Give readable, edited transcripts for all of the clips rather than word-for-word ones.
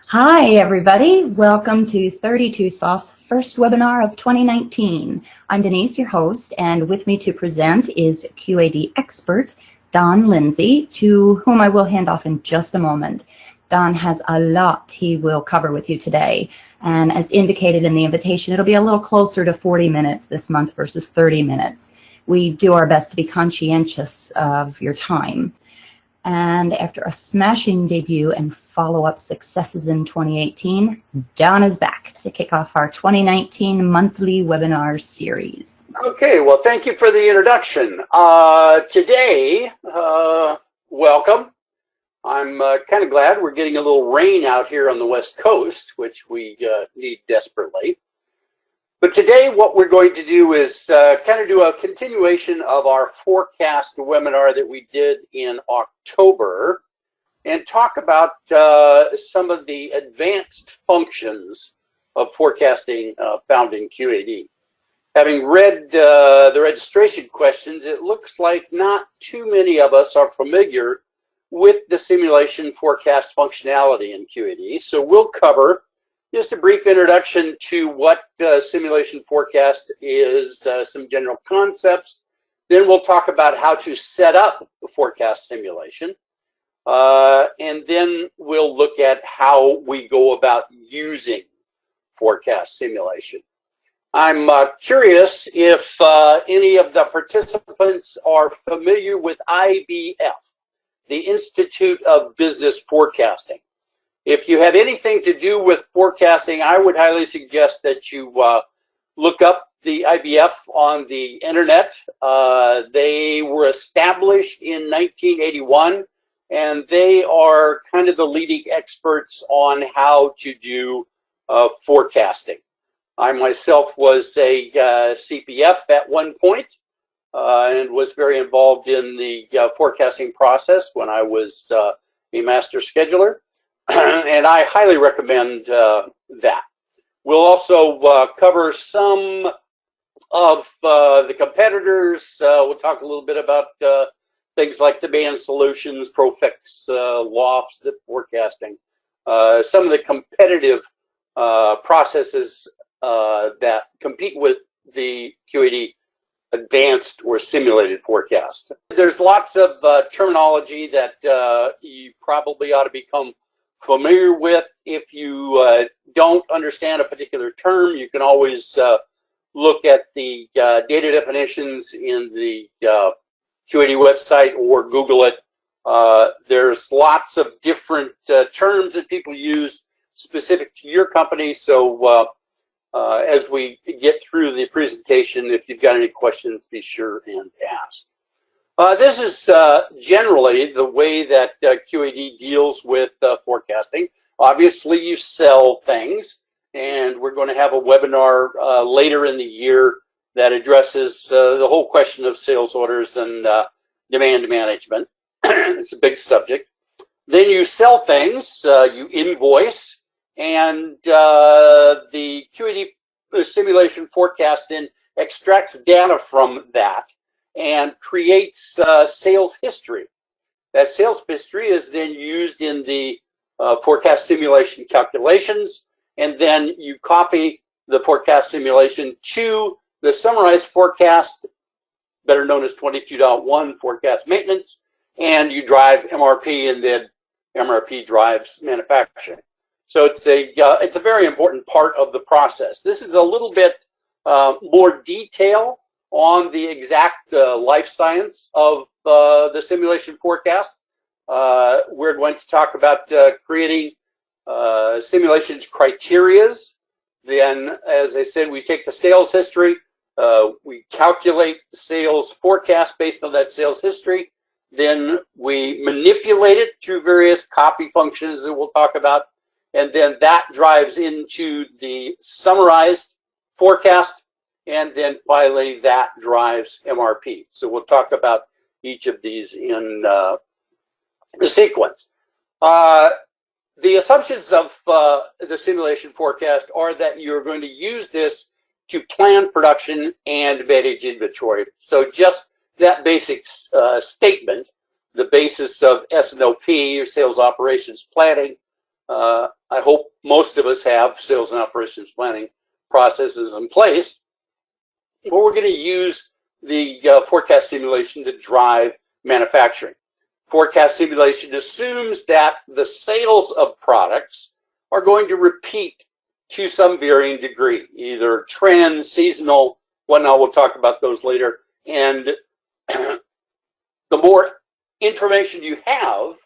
Hi, everybody. Welcome to 32Soft's first webinar of 2019. I'm Denise, your host, and with me to present is QAD expert Don Lindsey, to whom I will hand off in just a moment. Don has a lot he will cover with you today, and as indicated in the invitation, it'll be a little closer to 40 minutes this month versus 30 minutes. We do our best to be conscientious of your time. And after a smashing debut and follow-up successes in 2018, Don is back to kick off our 2019 monthly webinar series. Okay, well, thank you for the introduction. Today, welcome. I'm kind of glad we're getting a little rain out here on the West Coast, which we need desperately. But today what we're going to do is kind of do a continuation of our forecast webinar that we did in October and talk about some of the advanced functions of forecasting found in QAD. Having read the registration questions, it looks like not too many of us are familiar with the simulation forecast functionality in QAD. So we'll cover just a brief introduction to what simulation forecast is, some general concepts. Then we'll talk about how to set up the forecast simulation. And then we'll look at how we go about using forecast simulation. I'm curious if any of the participants are familiar with IBF, the Institute of Business Forecasting. If you have anything to do with forecasting, I would highly suggest that you look up the IBF on the internet. They were established in 1981, and they are kind of the leading experts on how to do forecasting. I myself was a CPF at one point and was very involved in the forecasting process when I was a master scheduler. And I highly recommend that. We'll also cover some of the competitors. We'll talk a little bit about things like demand solutions, Profix, Loft, zip forecasting, some of the competitive processes that compete with the QAD advanced or simulated forecast. There's lots of terminology that you probably ought to become familiar with. If you don't understand a particular term, you can always look at the data definitions in the QAD website or Google it. There's lots of different terms that people use specific to your company. So as we get through the presentation, if you've got any questions, be sure and ask. This is generally the way that QAD deals with forecasting. Obviously, you sell things, and we're going to have a webinar later in the year that addresses the whole question of sales orders and demand management. It's a big subject. Then you sell things, you invoice, and the QAD simulation forecast then extracts data from that and creates sales history. That sales history is then used in the forecast simulation calculations, and then you copy the forecast simulation to the summarized forecast, better known as 22.1 forecast maintenance, and you drive MRP, and then MRP drives manufacturing. So it's a very important part of the process. This is a little bit more detail on the exact life science of the simulation forecast. We're going to talk about creating simulations criterias. Then, as I said, we take the sales history, we calculate sales forecast based on that sales history. Then we manipulate it through various copy functions that we'll talk about. And then that drives into the summarized forecast. And then finally, that drives MRP. So we'll talk about each of these in the sequence. The assumptions of the simulation forecast are that you're going to use this to plan production and manage inventory. So just that basic statement, the basis of S&OP, or sales operations planning, I hope most of us have sales and operations planning processes in place. But we're going to use the forecast simulation to drive manufacturing. Forecast simulation assumes that the sales of products are going to repeat to some varying degree, either trend, seasonal, whatnot. We'll talk about those later. And the more information you have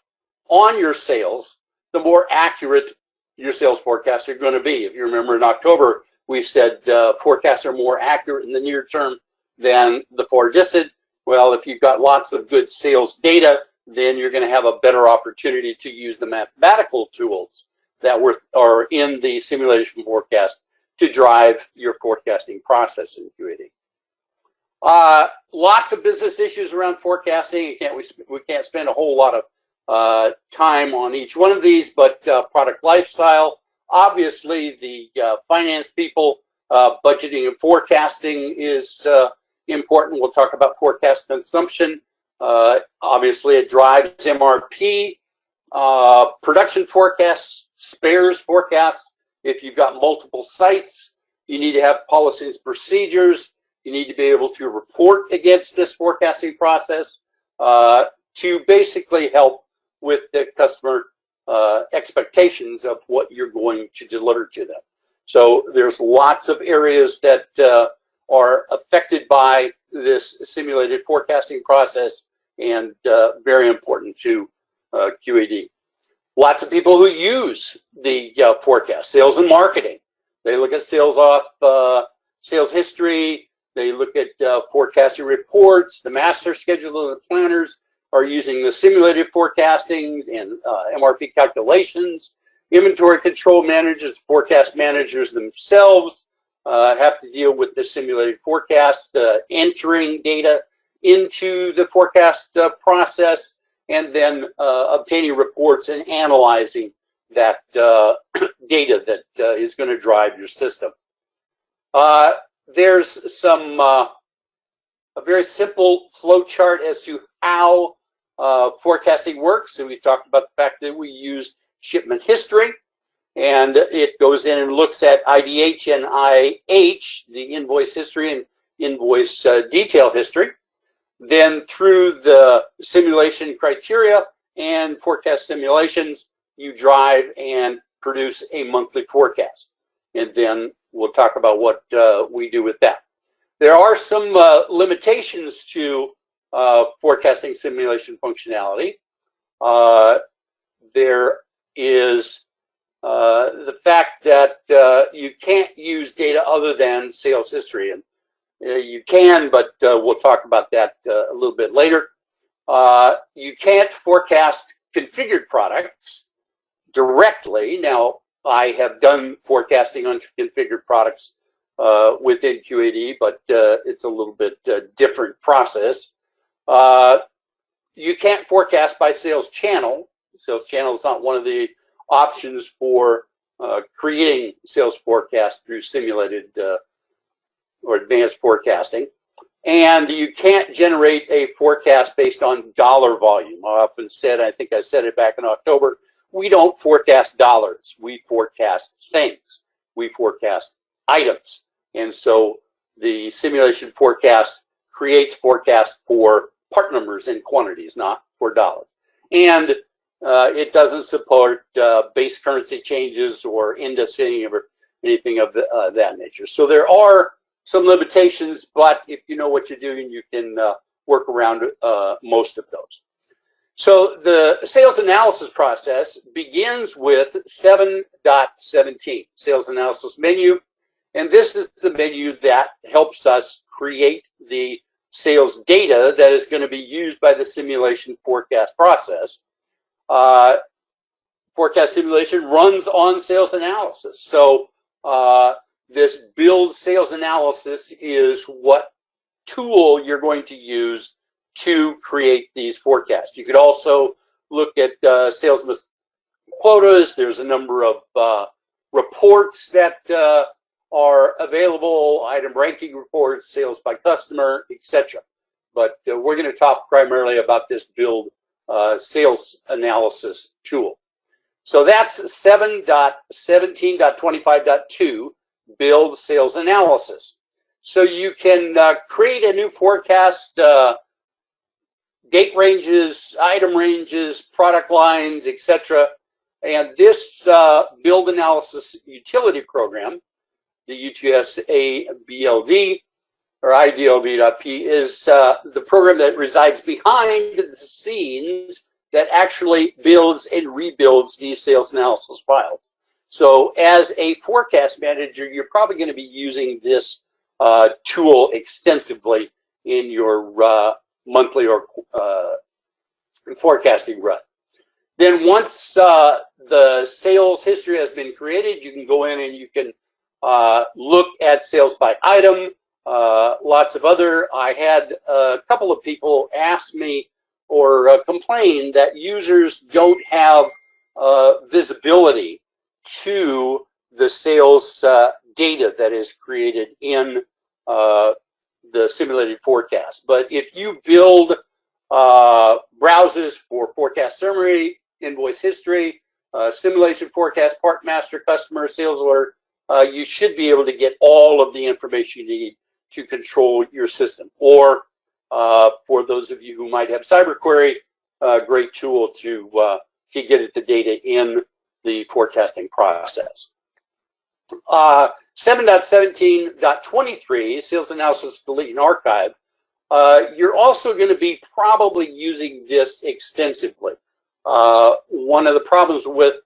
on your sales, the more accurate your sales forecasts are going to be. If you remember in October, we said forecasts are more accurate in the near term than the far distant. Well, if you've got lots of good sales data, then you're going to have a better opportunity to use the mathematical tools that are in the simulation forecast to drive your forecasting process in QAD. Lots of business issues around forecasting. We can't spend a whole lot of time on each one of these, but product lifestyle, obviously the finance people, budgeting and forecasting is important. We'll talk about forecast consumption. Obviously it drives MRP, production forecasts, spares forecasts. If you've got multiple sites, you need to have policies and procedures. You need to be able to report against this forecasting process to basically help with the customer expectations of what you're going to deliver to them. So there's lots of areas that are affected by this simulated forecasting process and very important to QAD. Lots of people who use the forecast, sales and marketing. They look at sales off sales history. They look at forecasting reports. The master scheduler and the planners are using the simulated forecasting and MRP calculations. Inventory control managers, forecast managers themselves have to deal with the simulated forecast, entering data into the forecast process, and then obtaining reports and analyzing that data that is going to drive your system. There's some a very simple flow chart as to how forecasting works. So we talked about the fact that we use shipment history, and it goes in and looks at IDH and IH, the invoice history and invoice detail history. Then through the simulation criteria and forecast simulations, you drive and produce a monthly forecast. And then we'll talk about what we do with that. There are some limitations to forecasting simulation functionality. There is the fact that you can't use data other than sales history. And you can, but we'll talk about that a little bit later. You can't forecast configured products directly. Now, I have done forecasting on configured products within QAD, but it's a little bit different process. You can't forecast by sales channel. Sales channel is not one of the options for creating sales forecast through simulated or advanced forecasting. And you can't generate a forecast based on dollar volume. I often said, I think I said it back in October, we don't forecast dollars, we forecast things. We forecast items. And so the simulation forecast creates forecast for part numbers and quantities, not for dollars. And it doesn't support base currency changes or indexing or anything of that nature. So there are some limitations, but if you know what you're doing, you can work around most of those. So the sales analysis process begins with 7.17, sales analysis menu. And this is the menu that helps us create the sales data that is going to be used by the simulation forecast process. Forecast simulation runs on sales analysis. So this build sales analysis is what tool you're going to use to create these forecasts. You could also look at sales quotas. There's a number of reports that are available, item ranking reports, sales by customer, etc. But we're going to talk primarily about this build sales analysis tool. So that's 7.17.25.2, build sales analysis. So you can create a new forecast, date ranges, item ranges, product lines, etc. And this build analysis utility program, the UTSA-BLD or IDLB.P, is the program that resides behind the scenes that actually builds and rebuilds these sales analysis files. So as a forecast manager, you're probably going to be using this tool extensively in your monthly or forecasting run. Then once the sales history has been created, you can go in and you can look at sales by item, lots of other. I had a couple of people ask me or complain that users don't have visibility to the sales data that is created in the simulated forecast. But if you build browsers for forecast summary, invoice history, simulation forecast, part master, customer, sales order, you should be able to get all of the information you need to control your system. Or for those of you who might have cyber query, a great tool to get at the data in the forecasting process. 7.17.23, sales analysis, delete and archive. You're also going to be probably using this extensively. One of the problems with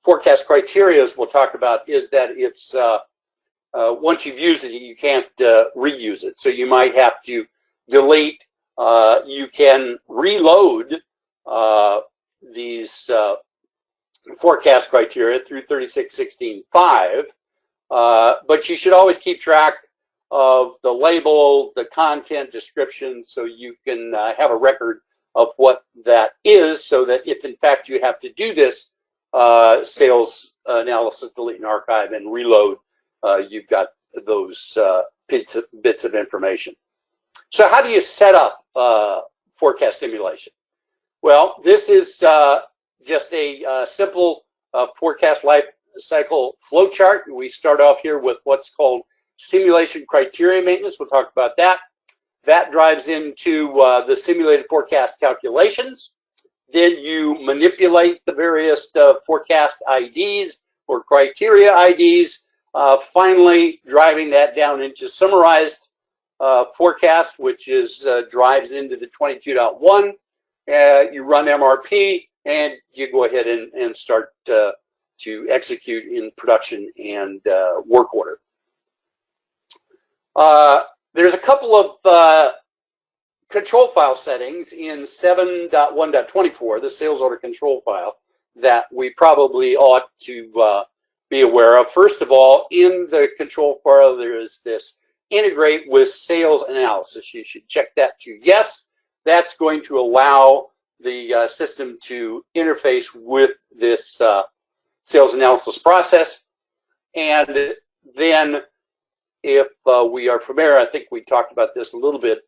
forecast criteria, as we'll talk about, is that it's once you've used it, you can't reuse it. So you might have to delete. You can reload these forecast criteria through 36.16.5, but you should always keep track of the label, the content description, so you can have a record of what that is, so that if in fact you have to do this sales analysis, delete and archive, and reload, you've got those bits of information. So how do you set up forecast simulation? Well, this is just a simple forecast life cycle flowchart. We start off here with what's called simulation criteria maintenance. We'll talk about that. That drives into the simulated forecast calculations. Then you manipulate the various forecast IDs or criteria IDs, finally driving that down into summarized forecast, which is drives into the 22.1. You run MRP, and you go ahead and start to execute in production and work order. There's a couple of control file settings in 7.1.24, the sales order control file, that we probably ought to be aware of. First of all, in the control file, there is this integrate with sales analysis. You should check that to yes. That's going to allow the system to interface with this sales analysis process. And then if we are familiar, I think we talked about this a little bit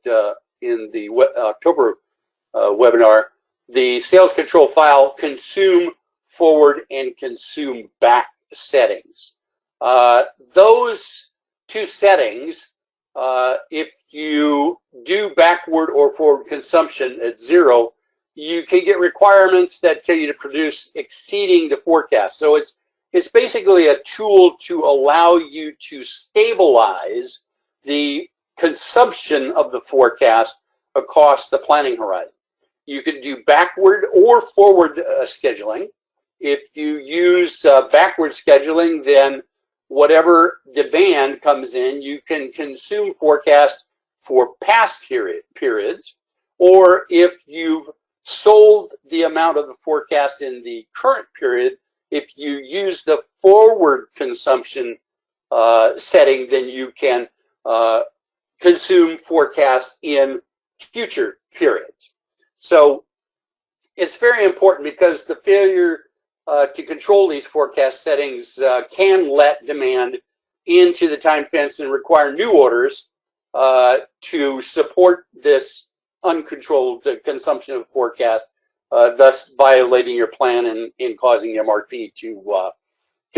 in the October webinar, the sales control file consume forward and consume back settings. Those two settings, if you do backward or forward consumption at 0, you can get requirements that tell you to produce exceeding the forecast. So it's basically a tool to allow you to stabilize the consumption of the forecast across the planning horizon. You can do backward or forward scheduling. If you use backward scheduling, then whatever demand comes in, you can consume forecast for past periods. Or if you've sold the amount of the forecast in the current period, if you use the forward consumption setting, then you can consume forecast in future periods. So it's very important, because the failure to control these forecast settings can let demand into the time fence and require new orders to support this uncontrolled consumption of forecast. thus violating your plan and causing MRP to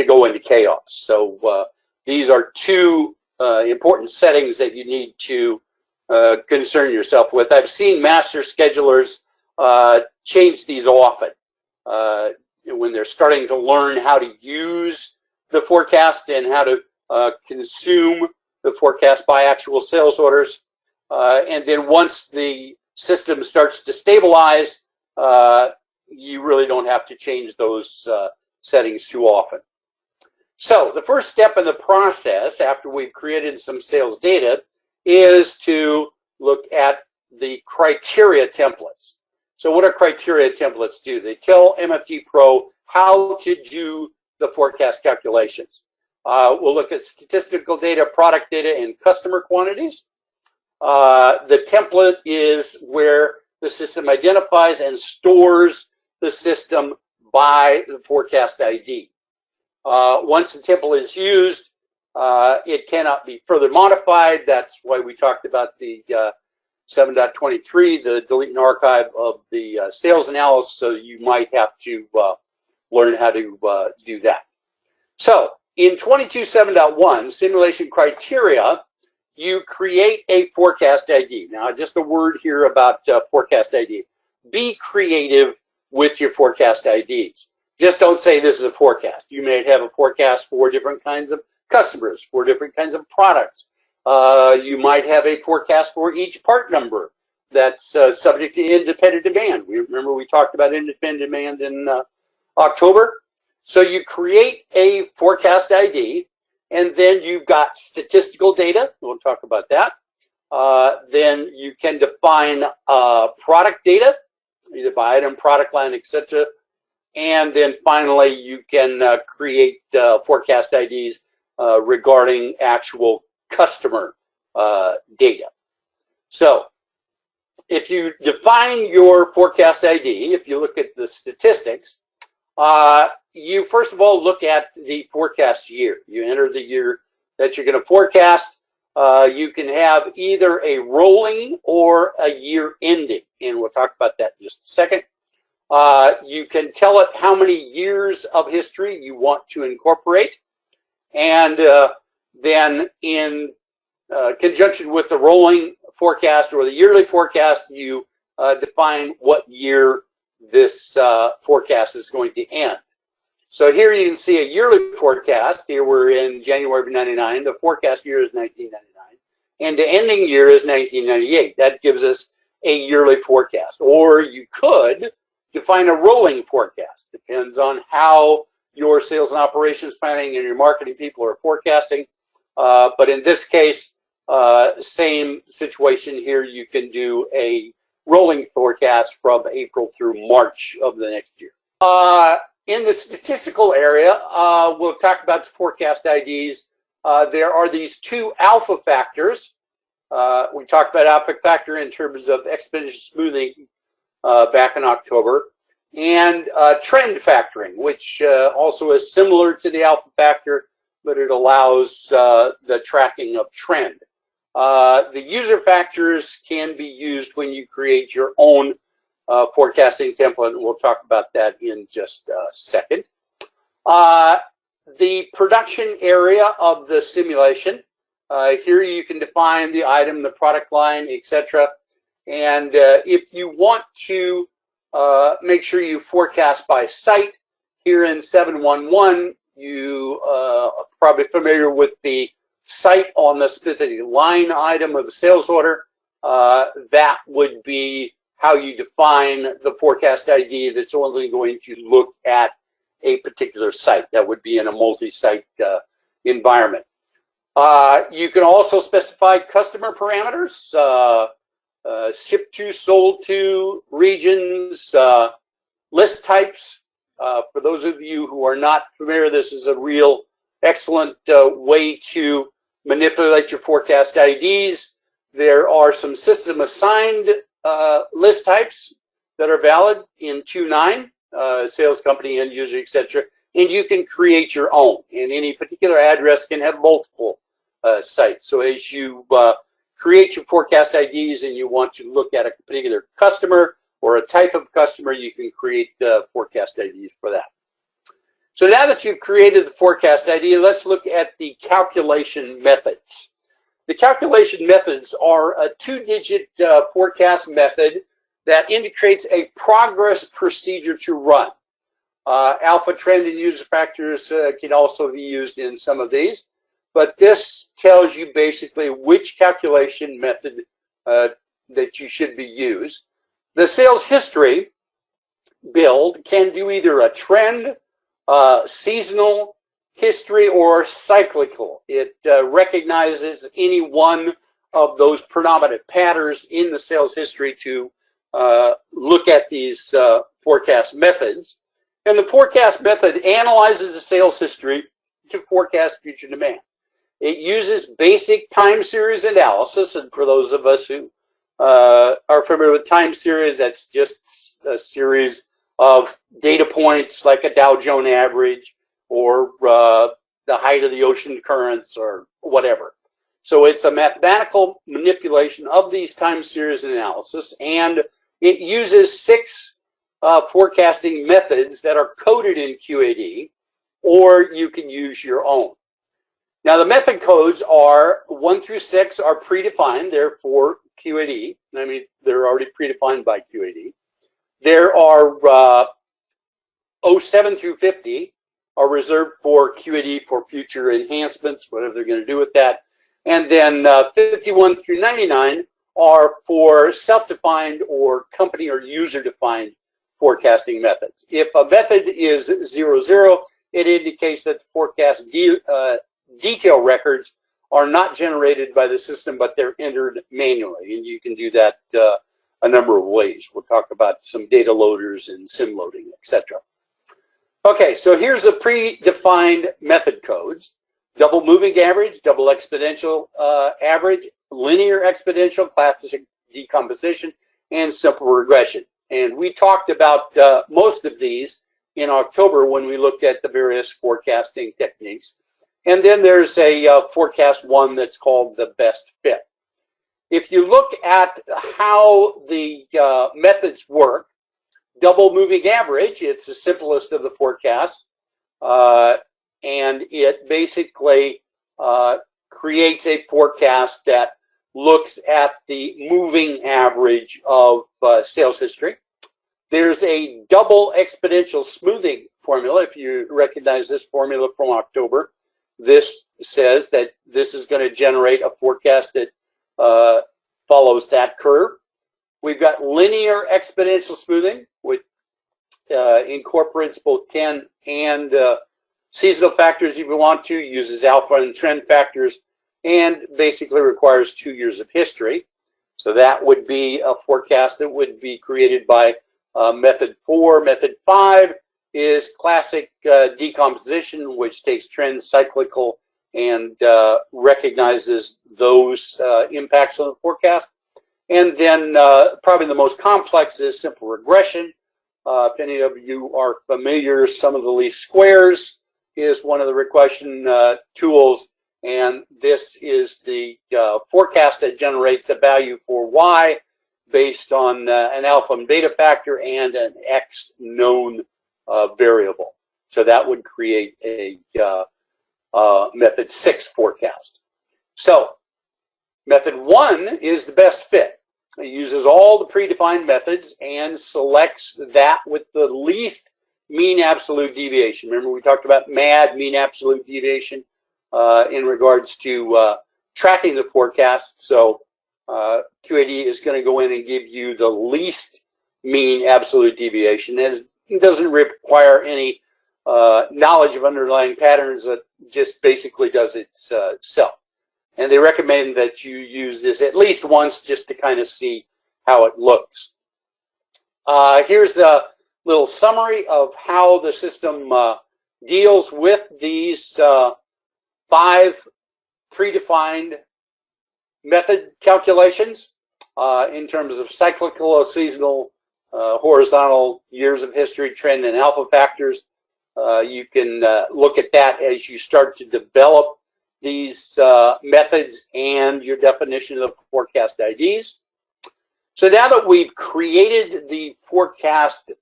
go into chaos. So these are two important settings that you need to concern yourself with. I've seen master schedulers change these often when they're starting to learn how to use the forecast and how to consume the forecast by actual sales orders. And then once the system starts to stabilize, you really don't have to change those settings too often. So the first step in the process after we've created some sales data is to look at the criteria templates. So what do criteria templates do? They tell MFG Pro how to do the forecast calculations. We'll look at statistical data, product data, and customer quantities. The template is where the system identifies and stores the system by the forecast ID. Once the template is used, it cannot be further modified. That's why we talked about the 7.23, the delete and archive of the sales analysis, so you might have to learn how to do that. So in 22.7.1, simulation criteria, you create a forecast ID. Now, just a word here about forecast ID. Be creative with your forecast IDs. Just don't say this is a forecast. You may have a forecast for different kinds of customers, for different kinds of products. You might have a forecast for each part number that's subject to independent demand. Remember we talked about independent demand in October? So you create a forecast ID, and then you've got statistical data. We'll talk about that. Then you can define product data, either by item, product line, etc. And then finally, you can create forecast IDs regarding actual customer data. So if you define your forecast ID, if you look at the statistics, you first of all look at the forecast year. You enter the year that you're going to forecast. You can have either a rolling or a year ending, and we'll talk about that in just a second. You can tell it how many years of history you want to incorporate, and then in conjunction with the rolling forecast or the yearly forecast, you define what year this forecast is going to end. So here you can see a yearly forecast. Here we're in January of '99. The forecast year is 1999, and the ending year is 1998. That gives us a yearly forecast. Or you could define a rolling forecast. Depends on how your sales and operations planning and your marketing people are forecasting. But in this case, same situation here. You can do a rolling forecast from April through March of the next year. In the statistical area, we'll talk about the forecast IDs. There are these two alpha factors. We talked about alpha factor in terms of exponential smoothing back in October, and trend factoring, which also is similar to the alpha factor, but it allows the tracking of trend. The user factors can be used when you create your own forecasting template, and we'll talk about that in just a second. The production area of the simulation, here you can define the item, the product line, etc. And if you want to make sure you forecast by site, here in 7.1.1, you are probably familiar with the site on the specific line item of the sales order. That would be how you define the forecast ID that's only going to look at a particular site. That would be in a multi-site environment. You can also specify customer parameters, shipped to, sold to, regions, list types. For those of you who are not familiar, this is a real excellent way to manipulate your forecast IDs. There are some system assigned list types that are valid in 2.9, sales company, end user, etc. And you can create your own, and any particular address can have multiple sites. So as you create your forecast IDs and you want to look at a particular customer, or a type of customer, you can create forecast IDs for that. So now that you've created the forecast ID, let's look at the calculation methods. The calculation methods are a 2-digit forecast method that indicates a progress procedure to run. Alpha, trend, and user factors can also be used in some of these, but this tells you basically which calculation method that you should be used. The sales history build can do either a trend, seasonal, history, or cyclical. It recognizes any one of those predominant patterns in the sales history to look at these forecast methods. And the forecast method analyzes the sales history to forecast future demand. It uses basic time series analysis, and for those of us who are familiar with time series, that's just a series of data points like a Dow Jones average or the height of the ocean currents or whatever. So it's a mathematical manipulation of these time series analysis, and it uses 6 forecasting methods that are coded in QAD, or you can use your own. Now the method codes are 1 through 6 are predefined, they're for QAD. I mean, they're already predefined by QAD. There are 07 through 50 are reserved for QAD for future enhancements, whatever they're going to do with that. And then 51 through 99 are for self-defined or company or user-defined forecasting methods. If a method is 00, it indicates that the forecast detail records are not generated by the system, but they're entered manually. And you can do that a number of ways. We'll talk about some data loaders and sim loading, etc. Okay, so here's the predefined method codes: double moving average, double exponential average, linear exponential, classic decomposition, and simple regression. And we talked about most of these in October when we looked at the various forecasting techniques. And then there's a forecast one that's called the best fit. If you look at how the methods work, double moving average, it's the simplest of the forecasts, and it basically creates a forecast that looks at the moving average of sales history. There's a double exponential smoothing formula. If you recognize this formula from October, this says that this is going to generate a forecast that follows that curve. We've got linear exponential smoothing, which incorporates both 10 and seasonal factors if you want to, uses alpha and trend factors, and basically requires 2 years of history. So that would be a forecast that would be created by method 4. Method 5 is classic decomposition, which takes trends, cyclical, and recognizes those impacts on the forecast. And then probably the most complex is simple regression. If any of you are familiar, sum of the least squares is one of the regression tools. And this is the forecast that generates a value for Y based on an alpha and beta factor and an X known variable. So that would create a method 6 forecast. So method 1 is the best fit. It uses all the predefined methods and selects that with the least mean absolute deviation. Remember, we talked about MAD, mean absolute deviation, in regards to tracking the forecast. So QAD is going to go in and give you the least mean absolute deviation. It doesn't require any knowledge of underlying patterns. It just basically does itself. And they recommend that you use this at least once just to kind of see how it looks. Here's a little summary of how the system deals with these 5 predefined method calculations in terms of cyclical, seasonal, horizontal, years of history, trend, and alpha factors. You can look at that as you start to develop these methods and your definition of forecast IDs. So now that we've created the forecast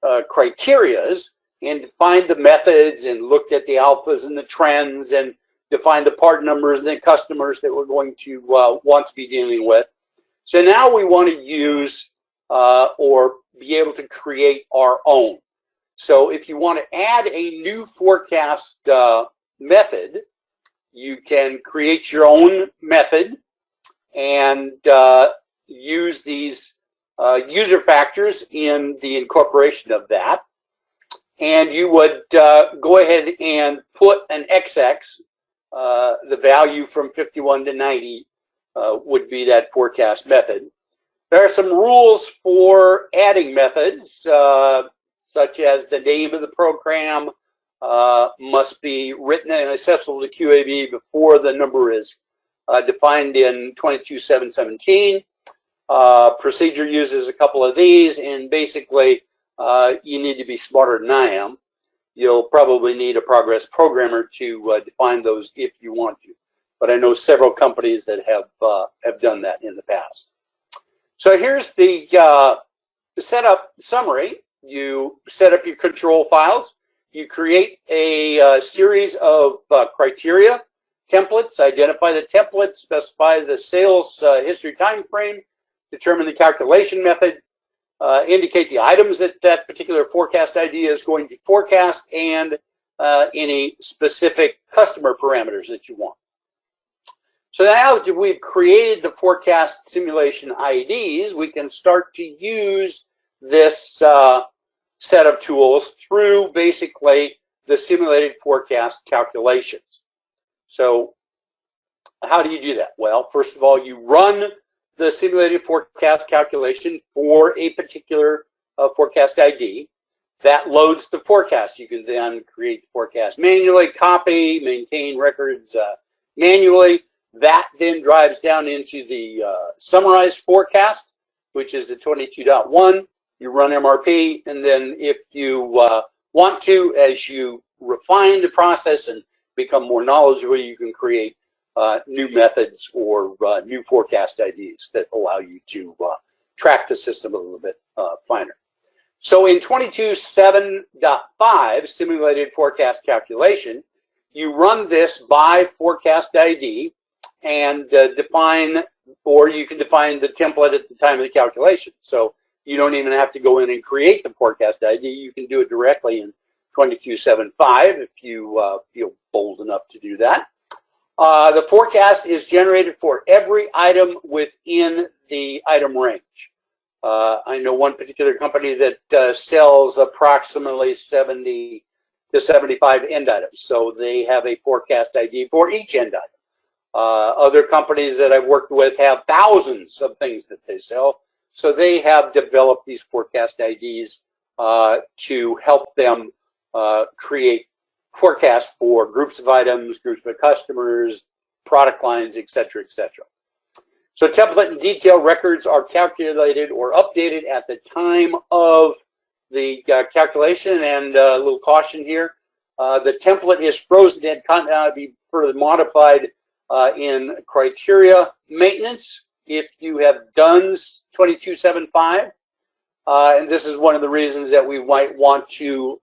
criterias and defined the methods and looked at the alphas and the trends and defined the part numbers and the customers that we're going to want to be dealing with. So now we want to use or be able to create our own. So if you want to add a new forecast method, you can create your own method and use these user factors in the incorporation of that. And you would go ahead and put an XX, the value from 51 to 90 would be that forecast method. There are some rules for adding methods, such as the name of the program must be written and accessible to QAB before the number is defined in 22.717. Procedure uses a couple of these, and basically you need to be smarter than I am. You'll probably need a progress programmer to define those if you want to. But I know several companies that have done that in the past. So here's the setup summary. You set up your control files. You create a series of criteria, templates, identify the template, specify the sales history time frame, determine the calculation method, indicate the items that that particular forecast ID is going to forecast, and any specific customer parameters that you want. So now that we've created the forecast simulation IDs, we can start to use this set of tools through basically the simulated forecast calculations. So how do you do that? Well, first of all, you run the simulated forecast calculation for a particular forecast ID. That loads the forecast. You can then create the forecast manually, copy, maintain records manually. That then drives down into the summarized forecast, which is the 22.1. You run MRP, and then if you want to, as you refine the process and become more knowledgeable, you can create new methods or new forecast IDs that allow you to track the system a little bit finer. So in 22.7.5, simulated forecast calculation, you run this by forecast ID and define, or you can define the template at the time of the calculation. So you don't even have to go in and create the forecast ID. You can do it directly in 22.7.5 if you feel bold enough to do that. The forecast is generated for every item within the item range. I know one particular company that sells approximately 70 to 75 end items. So they have a forecast ID for each end item. Other companies that I've worked with have thousands of things that they sell. So they have developed these forecast IDs to help them create forecasts for groups of items, groups of customers, product lines, etc., etc. So template and detail records are calculated or updated at the time of the calculation. And a little caution here, the template is frozen and can be further modified in criteria maintenance if you have done 22.7.5. And this is one of the reasons that we might want to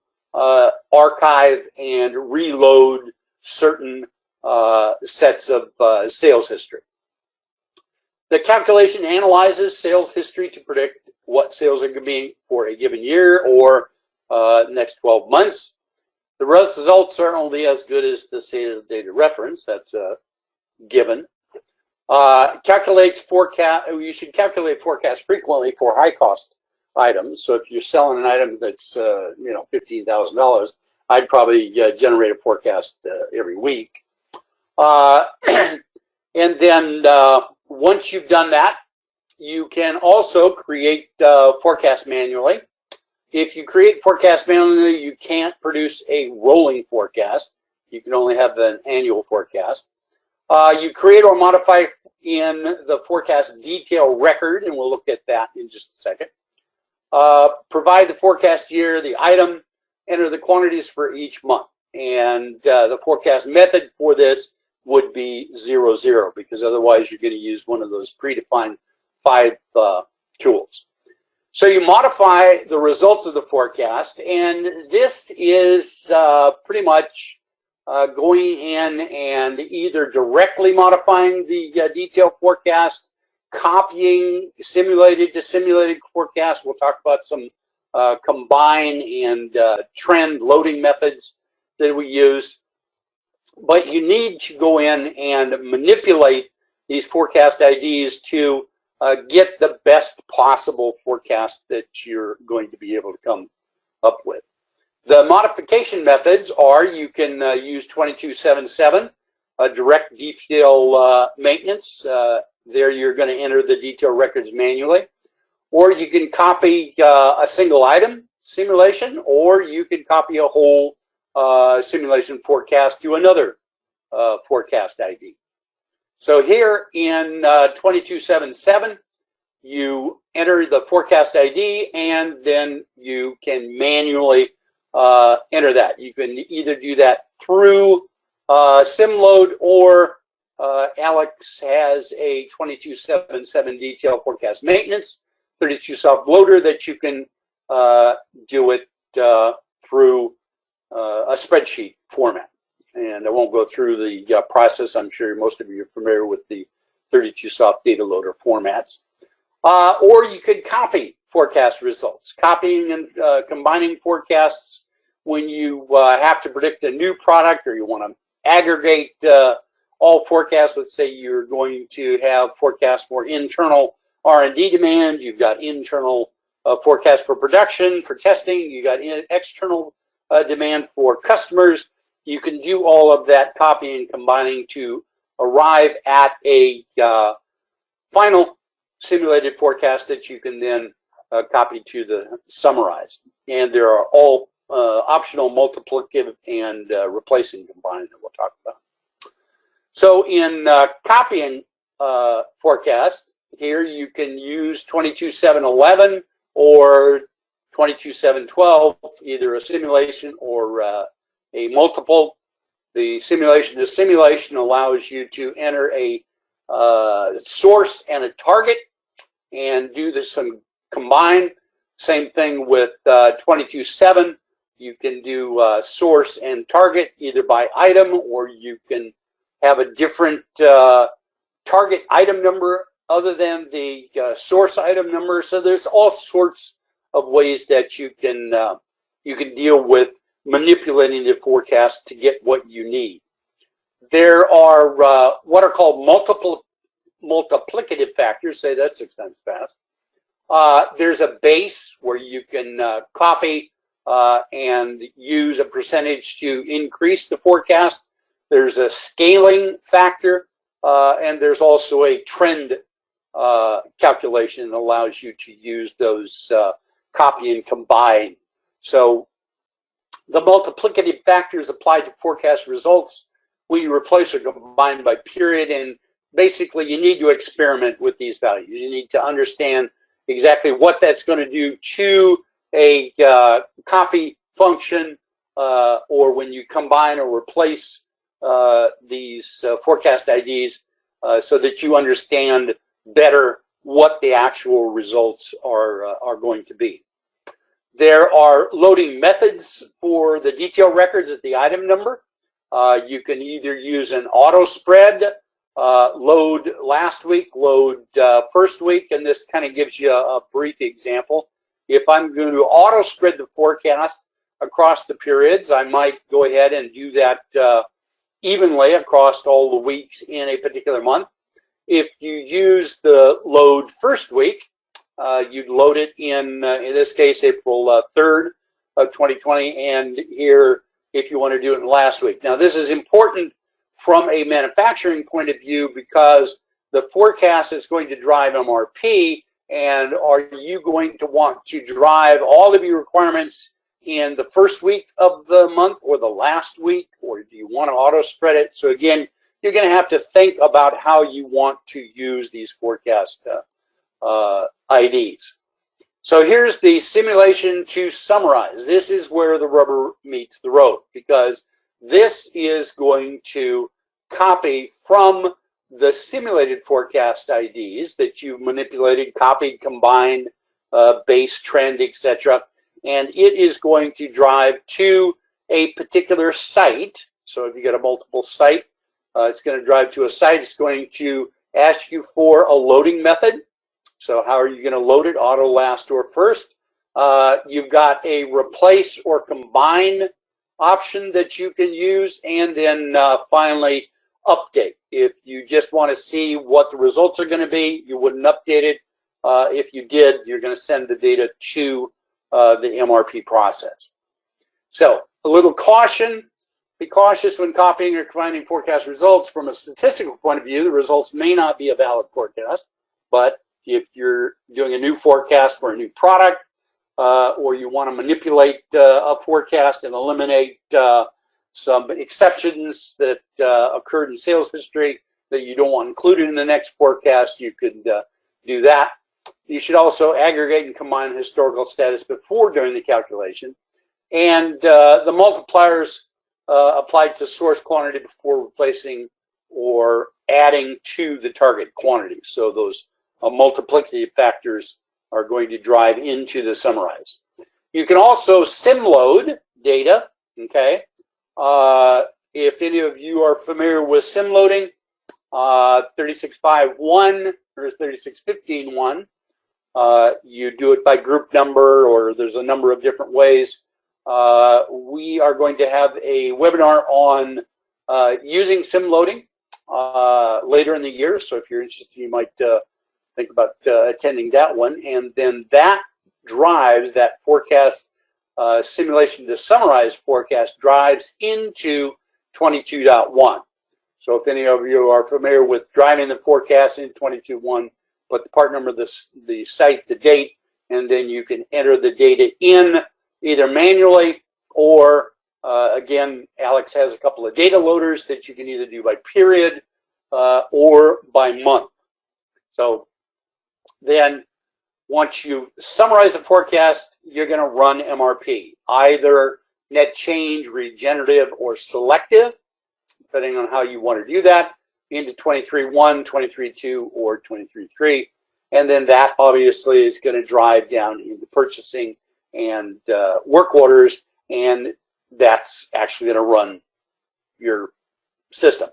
archive and reload certain sets of sales history. The calculation analyzes sales history to predict what sales are going to be for a given year or next 12 months. The results are only as good as the stated data reference. That's given. Calculates forecast. You should calculate forecast frequently for high cost items. So if you're selling an item that's $15,000, I'd probably generate a forecast every week. And then once you've done that, you can also create forecast manually. If you create forecast manually, you can't produce a rolling forecast. You can only have an annual forecast. You create or modify in the forecast detail record, and we'll look at that in just a second. Provide the forecast year, the item, enter the quantities for each month. And the forecast method for this would be 00, because otherwise you're going to use one of those predefined 5 tools. So you modify the results of the forecast, and this is pretty much going in and either directly modifying the detailed forecast, copying simulated to simulated forecast. We'll talk about some combine and trend loading methods that we use. But you need to go in and manipulate these forecast IDs to get the best possible forecast that you're going to be able to come up with. The modification methods are, you can use 2277, direct detail maintenance. There you're going to enter the detail records manually. Or you can copy a single item simulation, or you can copy a whole simulation forecast to another forecast ID. So here in 2277, you enter the forecast ID, and then you can manually enter that. You can either do that through SimLoad, or Alex has a 2277 detail forecast maintenance 32-soft loader that you can do it through a spreadsheet format. And I won't go through the process. I'm sure most of you are familiar with the 32-soft data loader formats. Or you could copy forecast results. Copying and combining forecasts when you have to predict a new product, or you want to aggregate all forecasts. Let's say you're going to have forecasts for internal R&D demand. You've got internal forecast for production, for testing. You got external demand for customers. You can do all of that copying and combining to arrive at a final simulated forecast that you can then copy to the summarized. And there are all optional multiplicative and replacing combining that we'll talk about. So in copying forecast, here you can use 22711 or 22712, either a simulation or a multiple. The simulation to simulation allows you to enter a source and a target and do this some combine. Same thing with 227. You can do source and target either by item, or you can have a different target item number other than the source item number. So there's all sorts of ways that you can deal with manipulating the forecast to get what you need. There are what are called multiplicative factors. Say that 6 times fast. There's a base where you can copy and use a percentage to increase the forecast. There's a scaling factor, and there's also a trend calculation that allows you to use those copy and combine. So the multiplicative factors apply to forecast results when you replace or combine by period, and basically you need to experiment with these values. You need to understand exactly what that's going to do to a copy function, or when you combine or replace these forecast IDs, so that you understand better what the actual results are going to be. There are loading methods for the detail records at the item number. You can either use an auto spread, load last week, load first week, and this kind of gives you a brief example. If I'm going to auto spread the forecast across the periods, I might go ahead and do that evenly across all the weeks in a particular month. If you use the load first week, you'd load it in this case, April 3rd of 2020, and here, if you want to do it in last week. Now, this is important from a manufacturing point of view because the forecast is going to drive MRP, and are you going to want to drive all of your requirements in the first week of the month or the last week, or do you want to auto spread it? So again, you're going to have to think about how you want to use these forecast IDs. So here's the simulation to summarize. This is where the rubber meets the road, because this is going to copy from the simulated forecast IDs that you've manipulated, copied, combined, base, trend, etc. And it is going to drive to a particular site. So if you get a multiple site, it's going to drive to a site. It's going to ask you for a loading method. So how are you going to load it? Auto, last, or first? You've got a replace or combine option that you can use, and then finally update. If you just want to see what the results are going to be, you wouldn't update it. If you did, you're going to send the data to the MRP process. So a little caution. Be cautious when copying or combining forecast results. From a statistical point of view, the results may not be a valid forecast, but if you're doing a new forecast for a new product, or you want to manipulate a forecast and eliminate some exceptions that occurred in sales history that you don't want included in the next forecast, you could do that. You should also aggregate and combine historical status before doing the calculation. And the multipliers applied to source quantity before replacing or adding to the target quantity. So those multiplicative factors are going to drive into the summarize. You can also sim load data, okay? If any of you are familiar with sim loading, 3651 or 3615.1, you do it by group number, or there's a number of different ways. We are going to have a webinar on using sim loading later in the year, so if you're interested, you might think about attending that one. And then that drives, that forecast simulation to summarize forecast drives into 22.1. So if any of you are familiar with driving the forecast in 22.1, put the part number, the site, the date, and then you can enter the data in either manually or, again, Alex has a couple of data loaders that you can either do by period or by month. So then once you summarize the forecast, you're going to run MRP, either net change, regenerative, or selective, depending on how you want to do that, into 23.1, 23.2, or 23.3. And then that obviously is going to drive down into purchasing and work orders, and that's actually going to run your system.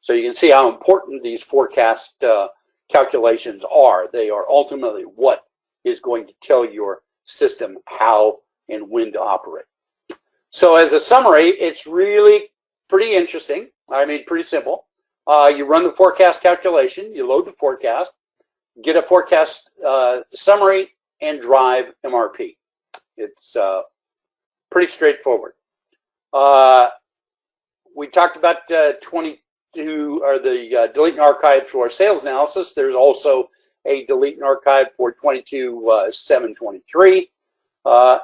So you can see how important these forecast calculations are. They are ultimately what is going to tell your system how and when to operate. So as a summary, it's really pretty interesting. I mean, pretty simple. You run the forecast calculation, you load the forecast, get a forecast summary, and drive MRP. It's pretty straightforward. We talked about 22, or the delete and archive for sales analysis. There's also a delete and archive for 22.723.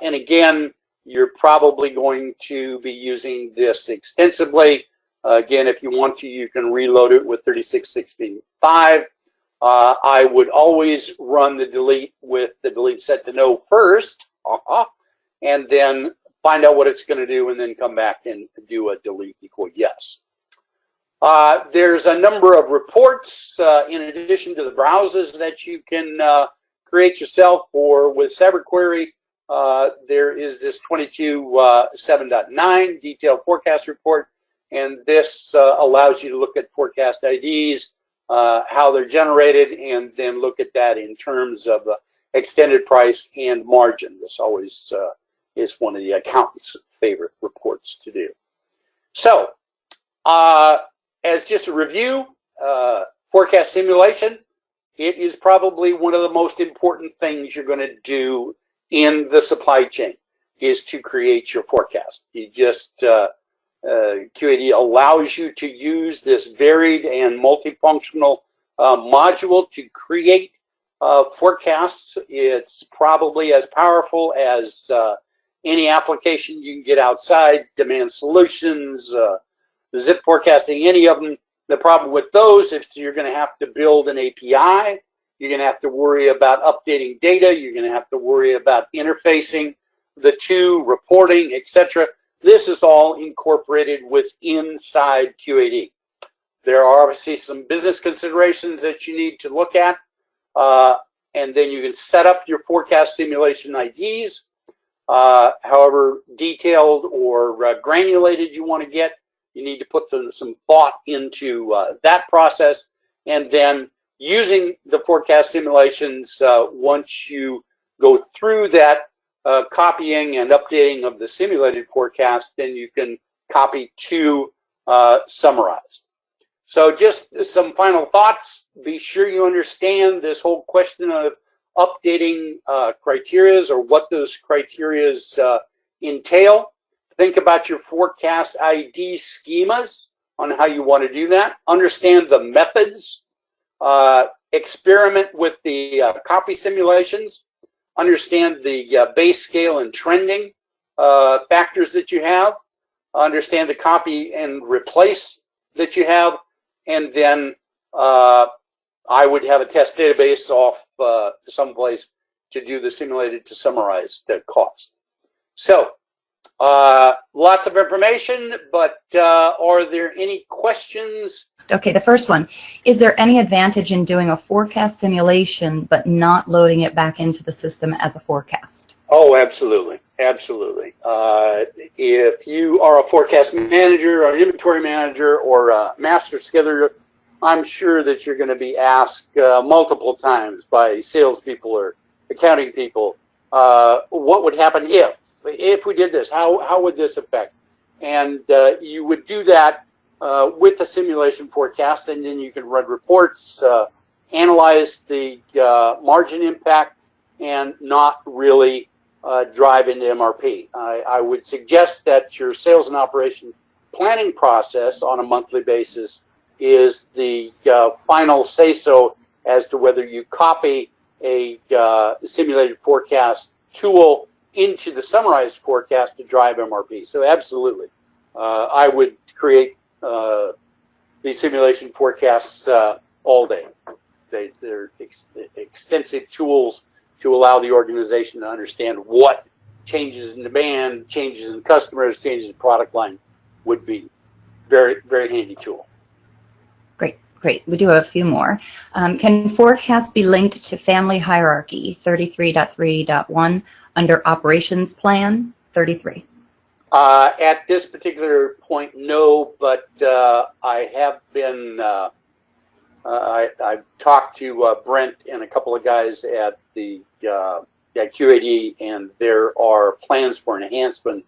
And again, you're probably going to be using this extensively. Again, if you want to, you can reload it with 3616.5. I would always run the delete with the delete set to no first, and then find out what it's going to do, and then come back and do a delete equal yes. There's a number of reports in addition to the browsers that you can create yourself, or with Cyber Query. There is this 22.7.9 detailed forecast report, and this allows you to look at forecast IDs, how they're generated, and then look at that in terms of extended price and margin. This always is one of the accountant's favorite reports to do. So, as just a review, forecast simulation, it is probably one of the most important things you're going to do in the supply chain, is to create your forecast. You just, QAD allows you to use this varied and multifunctional module to create forecasts. It's probably as powerful as any application you can get outside, demand solutions, zip forecasting, any of them. The problem with those is you're going to have to build an API. You're going to have to worry about updating data. You're going to have to worry about interfacing the two, reporting, etc. This is all incorporated with inside QAD. There are obviously some business considerations that you need to look at, and then you can set up your forecast simulation IDs, however detailed or granulated you want to get. You need to put some thought into that process, and then using the forecast simulations, once you go through that copying and updating of the simulated forecast, then you can copy to summarized. So just some final thoughts. Be sure you understand this whole question of updating criterias, or what those criterias entail. Think about your forecast ID schemas on how you want to do that. Understand the methods. Experiment with the copy simulations. Understand the base scale and trending factors that you have. Understand the copy and replace that you have. And then I would have a test database off someplace to do the simulated to summarize the cost. So lots of information, but are there any questions? Okay, the first one. Is there any advantage in doing a forecast simulation but not loading it back into the system as a forecast? Oh, absolutely. Absolutely. If you are a forecast manager or an inventory manager or a master scheduler, I'm sure that you're going to be asked multiple times by salespeople or accounting people, what would happen if we did this? How would this affect? And you would do that with a simulation forecast, and then you can run reports, analyze the margin impact, and not really drive into MRP. I would suggest that your sales and operation planning process on a monthly basis is the final say-so as to whether you copy a simulated forecast tool into the summarized forecast to drive MRP. So absolutely, I would create these simulation forecasts all day. They're extensive tools to allow the organization to understand what changes in demand, changes in customers, changes in product line would be. Very, very handy tool. Great, great. We do have a few more. Can forecasts be linked to family hierarchy 33.3.1 under operations plan 33? At this particular point, no, but I have been, I've talked to Brent and a couple of guys at the at QAD, and there are plans for enhancement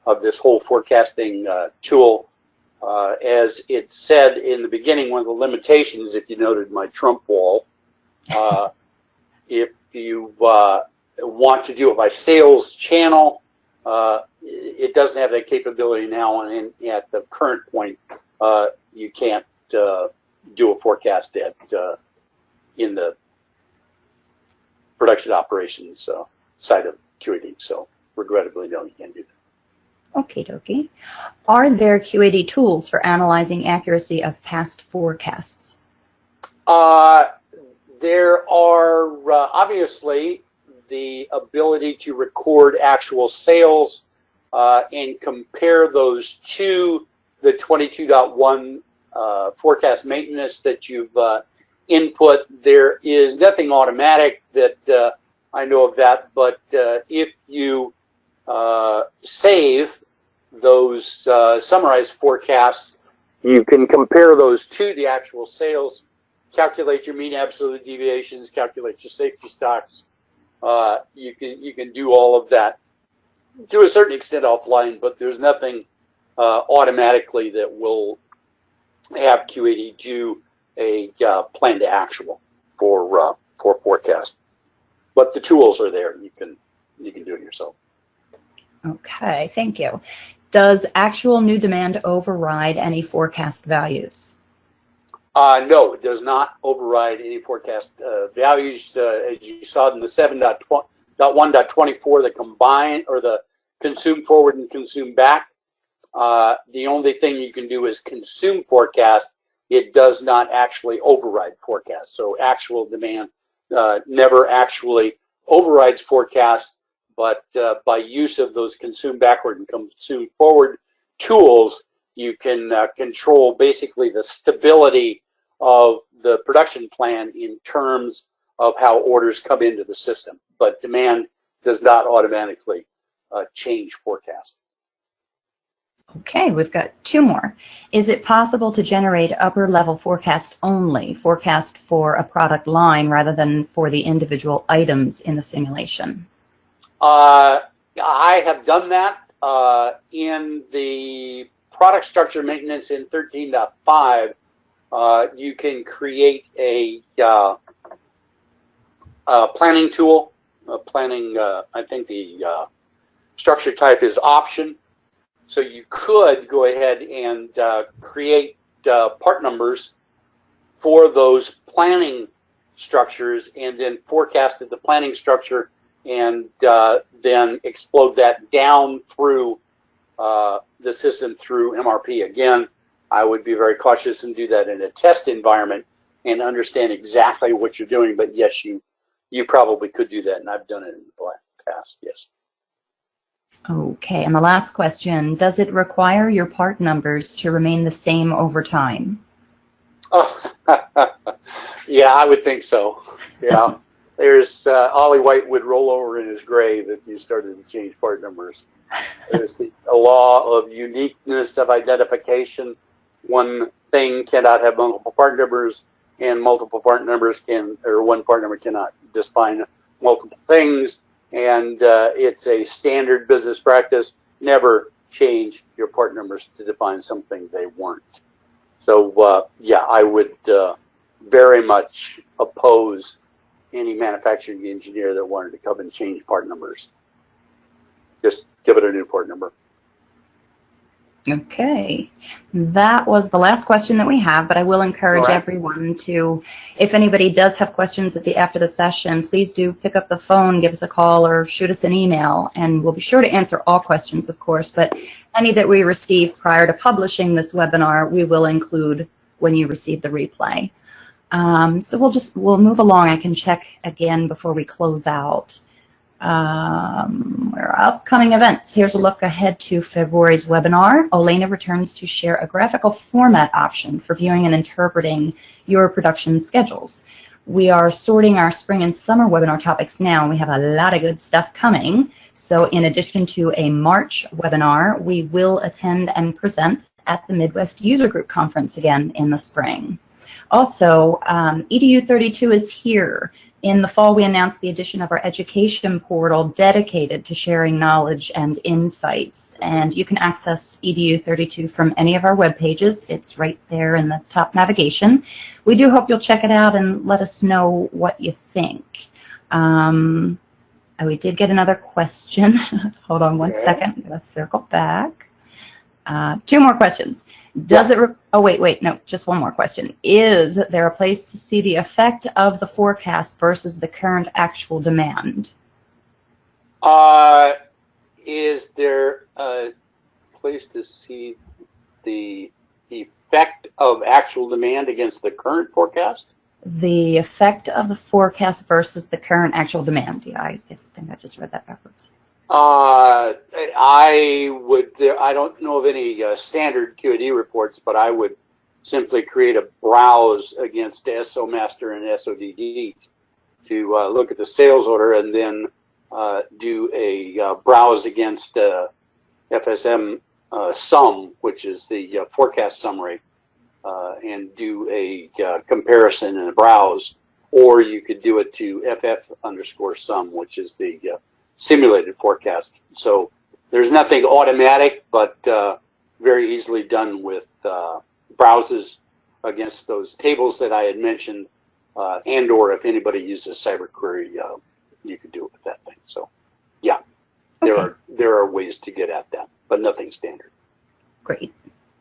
of this whole forecasting tool. As it said in the beginning, one of the limitations, if you noted my Trump wall, if you want to do it by sales channel, it doesn't have that capability now, and at the current point, you can't do a forecast at in the production operations side of QAD. So regrettably, no, you can't do that. Okie dokie. Are there QAD tools for analyzing accuracy of past forecasts? There are obviously the ability to record actual sales and compare those to the 22.1 forecast maintenance that you've input. There is nothing automatic that I know of that, but if you save those summarized forecasts, you can compare those to the actual sales, calculate your mean absolute deviations, calculate your safety stocks. You can do all of that to a certain extent offline, but there's nothing automatically that will have QAD do a plan to actual for forecast. But the tools are there. You can do it yourself. Okay, thank you. Does actual new demand override any forecast values? No, it does not override any forecast values. As you saw in the 7.1.24, the combine or the consume forward and consume back. The only thing you can do is consume forecast. It does not actually override forecast. So actual demand never actually overrides forecast. But by use of those consume backward and consume forward tools, you can control basically the stability of the production plan in terms of how orders come into the system. But demand does not automatically change forecast. Okay, we've got two more. Is it possible to generate upper level forecast only, forecast for a product line rather than for the individual items in the simulation? I have done that in the product structure maintenance in 13.5. You can create a planning tool. I think the structure type is option. So you could go ahead and create part numbers for those planning structures and then forecasted the planning structure and then explode that down through the system through MRP. Again, I would be very cautious and do that in a test environment and understand exactly what you're doing. But yes, you probably could do that, and I've done it in the past, yes. Okay, and the last question, does it require your part numbers to remain the same over time? Oh, yeah, I would think so. Yeah, there's Ollie White would roll over in his grave if you started to change part numbers. There's a law of uniqueness of identification. One thing cannot have multiple part numbers, and multiple part numbers one part number cannot define multiple things. And it's a standard business practice. Never change your part numbers to define something they weren't. So yeah, I would very much oppose any manufacturing engineer that wanted to come and change part numbers. Just give it a new part number. Okay, that was the last question that we have, but I will encourage everyone to, if anybody does have questions after the session, please do pick up the phone, give us a call, or shoot us an email, and we'll be sure to answer all questions, of course, but any that we receive prior to publishing this webinar, we will include when you receive the replay. So we'll move along. I can check again before we close out. Our upcoming events. Here's a look ahead to February's webinar. Elena returns to share a graphical format option for viewing and interpreting your production schedules. We are sorting our spring and summer webinar topics now. We have a lot of good stuff coming. So in addition to a March webinar, we will attend and present at the Midwest User Group Conference again in the spring. Also, EDU 32 is here. In the fall, we announced the addition of our education portal dedicated to sharing knowledge and insights. And you can access EDU 32 from any of our web pages. It's right there in the top navigation. We do hope you'll check it out and let us know what you think. We did get another question. Hold on one second. I'm going to circle back. Two more questions. Does it, oh wait, no, just one more question. Is there a place to see the effect of the forecast versus the current actual demand? Is there a place to see the effect of actual demand against the current forecast? The effect of the forecast versus the current actual demand. Yeah, I think I just read that backwards. I don't know of any standard QAD reports, but I would simply create a browse against SO Master and SODD to look at the sales order, and then do a browse against FSM sum, which is the forecast summary, and do a comparison in a browse, or you could do it to FF_sum, which is the simulated forecast. So there's nothing automatic, but very easily done with browses against those tables that I had mentioned, and or if anybody uses Cyber Query, you could do it with that thing. So yeah, okay. There are ways to get at that, but nothing standard. Great.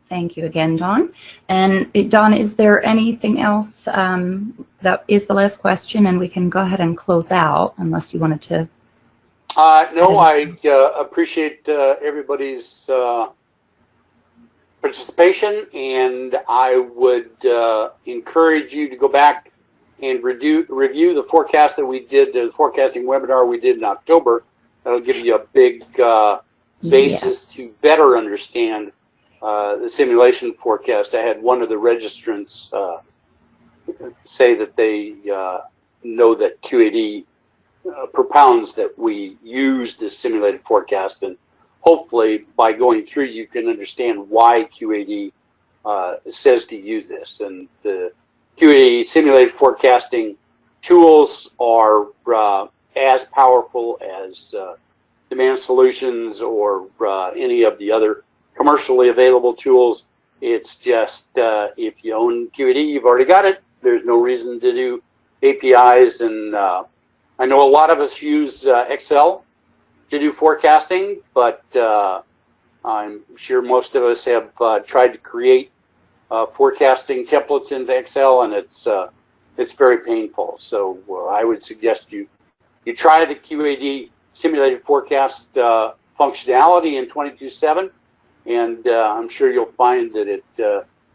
Thank you again, Don. And Don, is there anything else? That is the last question, and we can go ahead and close out unless you wanted to. No, I appreciate everybody's participation, and I would encourage you to go back and review the forecast that we did, the forecasting webinar we did in October. That'll give you a big basis to better understand the simulation forecast, I had one of the registrants say that they know that QAD propounds that we use this simulated forecast, and hopefully by going through you can understand why QAD says to use this. And the QAD simulated forecasting tools are as powerful as demand solutions or any of the other commercially available tools. It's just if you own QAD, you've already got it. There's no reason to do APIs. And I know a lot of us use Excel to do forecasting, but I'm sure most of us have tried to create forecasting templates into Excel, and it's very painful. So I would suggest you try the QAD simulated forecast functionality in 22.7, and I'm sure you'll find that it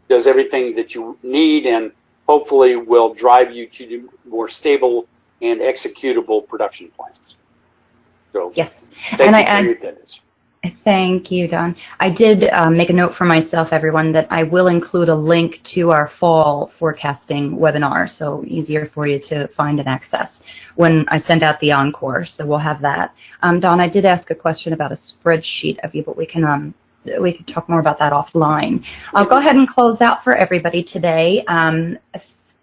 does everything that you need, and hopefully will drive you to do more stable and executable production plans. So yes, thank you for your attendance. Thank you, Don. I did make a note for myself, everyone, that I will include a link to our fall forecasting webinar, so easier for you to find and access when I send out the encore. So we'll have that. Don, I did ask a question about a spreadsheet of you, but we can talk more about that offline. I'll go ahead and close out for everybody today.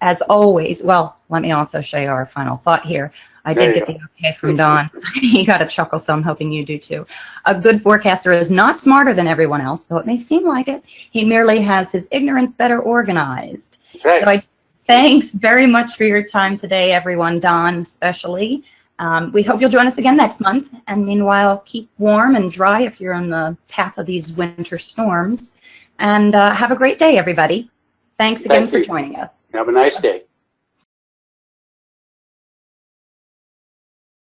As always, well, let me also show you our final thought here. I did get the okay from Don. He got a chuckle, so I'm hoping you do too. A good forecaster is not smarter than everyone else, though it may seem like it. He merely has his ignorance better organized. Okay. So thanks very much for your time today, everyone, Don especially. We hope you'll join us again next month. And meanwhile, keep warm and dry if you're on the path of these winter storms. And have a great day, everybody. Thanks again for joining us. Have a nice day.